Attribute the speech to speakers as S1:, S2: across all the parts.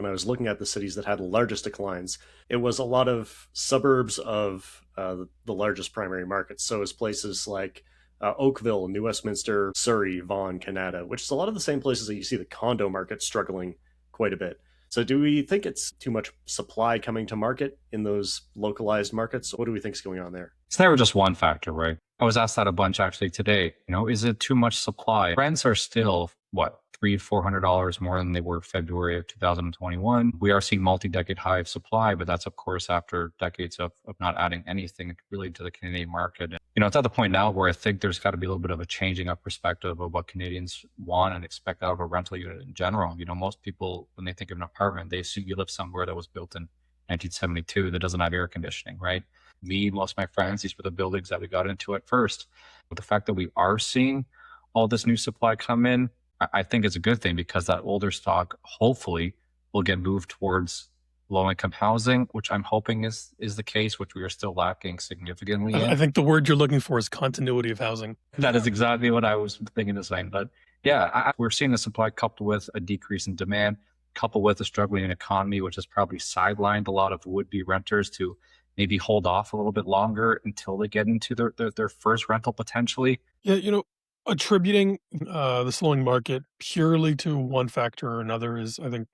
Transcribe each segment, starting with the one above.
S1: when I was looking at the cities that had the largest declines, it was a lot of suburbs of the largest primary markets. So it's places like Oakville, New Westminster, Surrey, Vaughan, Canada, which is a lot of the same places that you see the condo market struggling quite a bit. So do we think it's too much supply coming to market in those localized markets? What do we think is going on there?
S2: It's never just one factor, right? I was asked that a bunch actually today. Is it too much supply? Rents are still what, $300-$400 more than they were February of 2021. We are seeing multi-decade high of supply, but that's of course after decades of not adding anything really to the Canadian market. It's at the point now where I think there's got to be a little bit of a changing of perspective of what Canadians want and expect out of a rental unit in general. Most people, when they think of an apartment, they assume you live somewhere that was built in 1972 that doesn't have air conditioning, right? Me, most of my friends, these were the buildings that we got into at first. But the fact that we are seeing all this new supply come in, I think is a good thing because that older stock hopefully will get moved towards low-income housing, which I'm hoping is the case, which we are still lacking significantly
S3: I
S2: in.
S3: think the word you're looking for is continuity of housing.
S2: That is exactly what I was thinking the same. But yeah, we're seeing the supply coupled with a decrease in demand, coupled with a struggling economy, which has probably sidelined a lot of would-be renters to maybe hold off a little bit longer until they get into their first rental potentially.
S3: Yeah, attributing the slowing market purely to one factor or another is, I think,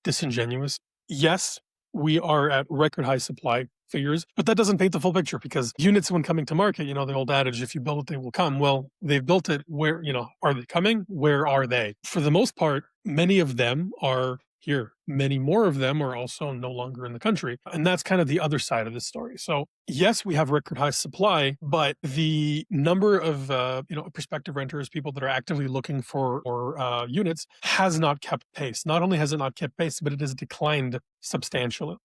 S3: disingenuous. Yes, we are at record high supply figures, but that doesn't paint the full picture because units, when coming to market, the old adage, if you build it, they will come. Well, they've built it. Where, are they coming? Where are they? For the most part, many of them are here. Many more of them are also no longer in the country. And that's kind of the other side of the story. So yes, we have record high supply, but the number of, prospective renters, people that are actively looking for units has not kept pace. Not only has it not kept pace, but it has declined substantially.